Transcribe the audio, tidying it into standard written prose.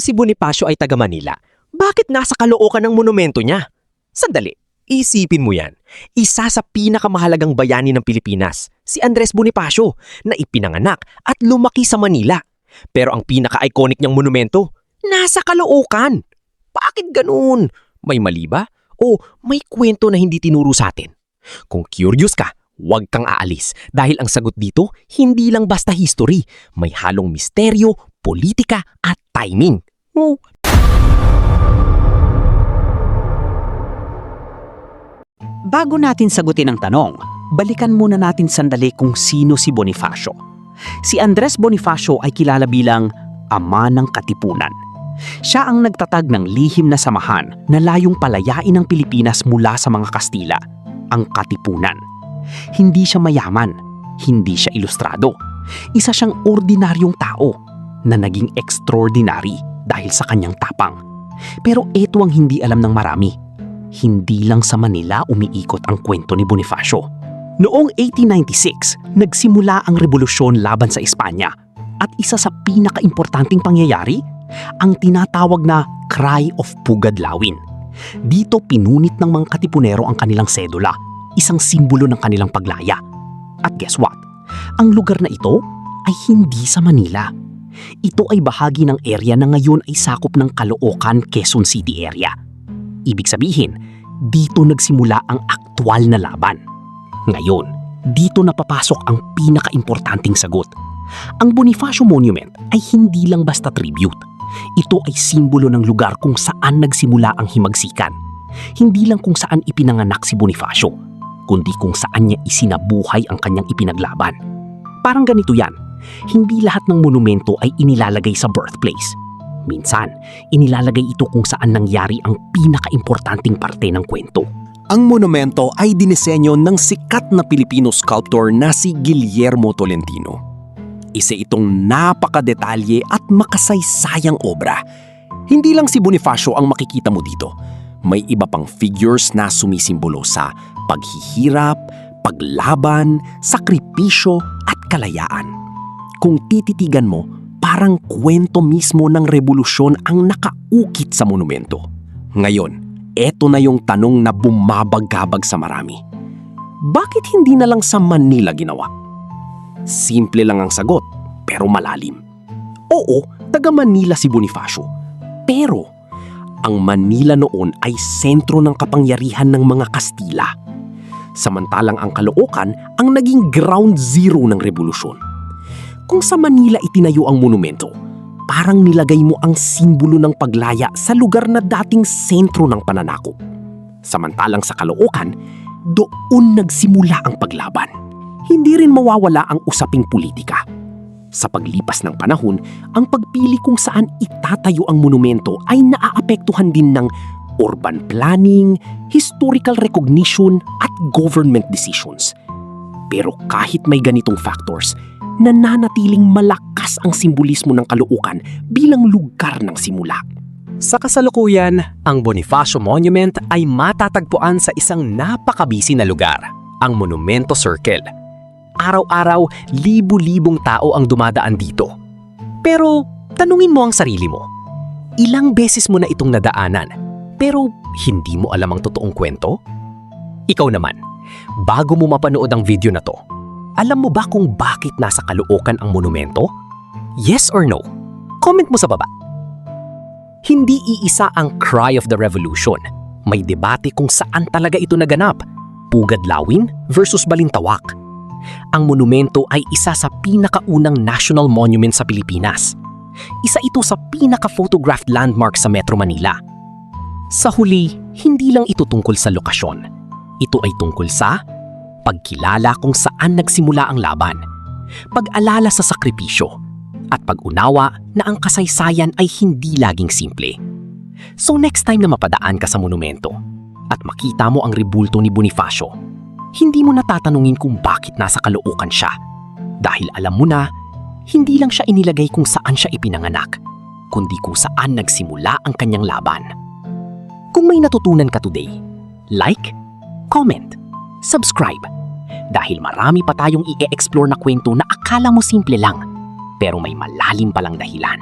kung si Bonifacio ay taga Manila, bakit nasa Caloocan ang monumento niya? Sandali, isipin mo yan. Isa sa pinakamahalagang bayani ng Pilipinas, si Andres Bonifacio, na ipinanganak at lumaki sa Manila. Pero ang pinaka-iconic niyang monumento, nasa Caloocan. Bakit ganun? May mali ba? O may kwento na hindi tinuro sa atin? Kung curious ka, huwag kang aalis dahil ang sagot dito hindi lang basta history, may halong misteryo, politika at timing. Bago natin sagutin ang tanong, balikan muna natin sandali kung sino si Bonifacio. Si Andres Bonifacio ay kilala bilang Ama ng Katipunan. Siya ang nagtatag ng lihim na samahan na layong palayain ang Pilipinas mula sa mga Kastila, ang Katipunan. Hindi siya mayaman, hindi siya ilustrado. Isa siyang ordinaryong tao na naging extraordinary dahil sa kanyang tapang. Pero ito ang hindi alam ng marami. Hindi lang sa Manila umiikot ang kwento ni Bonifacio. Noong 1896, nagsimula ang revolusyon laban sa Espanya at isa sa pinakaimportanteng pangyayari, ang tinatawag na Cry of Pugadlawin. Dito pinunit ng mga Katipunero ang kanilang sedula, isang simbolo ng kanilang paglaya. At guess what? Ang lugar na ito ay hindi sa Manila. Ito ay bahagi ng area na ngayon ay sakop ng Caloocan, Quezon City area. Ibig sabihin, dito nagsimula ang aktwal na laban. Ngayon, dito napapasok ang pinaka-importanting sagot. Ang Bonifacio Monument ay hindi lang basta tribute. Ito ay simbolo ng lugar kung saan nagsimula ang himagsikan. Hindi lang kung saan ipinanganak si Bonifacio, kundi kung saan niya isinabuhay ang kanyang ipinaglaban. Parang ganito yan, hindi lahat ng monumento ay inilalagay sa birthplace. Minsan, inilalagay ito kung saan nangyari ang pinaka-importanting parte ng kwento. Ang monumento ay dinisenyo ng sikat na Pilipino sculptor na si Guillermo Tolentino. Isa itong napakadetalye at makasaysayang obra. Hindi lang si Bonifacio ang makikita mo dito. May iba pang figures na sumisimbolo sa paghihirap, paglaban, sakripisyo at kalayaan. Kung tititigan mo, parang kwento mismo ng revolusyon ang nakaukit sa monumento. Ngayon, eto na yung tanong na bumabagabag sa marami. Bakit hindi na lang sa Manila ginawa? Simple lang ang sagot, pero malalim. Oo, taga Manila si Bonifacio. Pero, ang Manila noon ay sentro ng kapangyarihan ng mga Kastila. Samantalang ang Caloocan ang naging ground zero ng revolusyon. Kung sa Manila itinayo ang monumento, parang nilagay mo ang simbolo ng paglaya sa lugar na dating sentro ng pananakop. Samantalang sa Caloocan, doon nagsimula ang paglaban. Hindi rin mawawala ang usaping politika. Sa paglipas ng panahon, ang pagpili kung saan itatayo ang monumento ay naaapektuhan din ng urban planning, historical recognition at government decisions. Pero kahit may ganitong factors, nananatiling malakas ang simbolismo ng Caloocan bilang lugar ng simula. Sa kasalukuyan, ang Bonifacio Monument ay matatagpuan sa isang napakabisi na lugar, ang Monumento Circle. Araw-araw, libu-libong tao ang dumadaan dito. Pero tanungin mo ang sarili mo, ilang beses mo na itong nadaanan, pero hindi mo alam ang totoong kwento? Ikaw naman, bago mo mapanood ang video na to, alam mo ba kung bakit nasa Caloocan ang monumento? Yes or no? Comment mo sa baba. Hindi iisa ang Cry of the Revolution. May debate kung saan talaga ito naganap, Pugadlawin versus Balintawak. Ang monumento ay isa sa pinakaunang national monument sa Pilipinas. Isa ito sa pinaka-photographed landmark sa Metro Manila. Sa huli, hindi lang ito tungkol sa lokasyon. Ito ay tungkol sa pagkilala kung saan nagsimula ang laban, pag-alala sa sakripisyo, at pag-unawa na ang kasaysayan ay hindi laging simple. So next time na mapadaan ka sa monumento at makita mo ang rebulto ni Bonifacio, hindi mo natatanungin kung bakit nasa Caloocan siya. Dahil alam mo na, hindi lang siya inilagay kung saan siya ipinanganak, kundi kung saan nagsimula ang kanyang laban. Kung may natutunan ka today, like, comment, subscribe. Dahil marami pa tayong i-explore na kwento na akala mo simple lang, pero may malalim palang dahilan.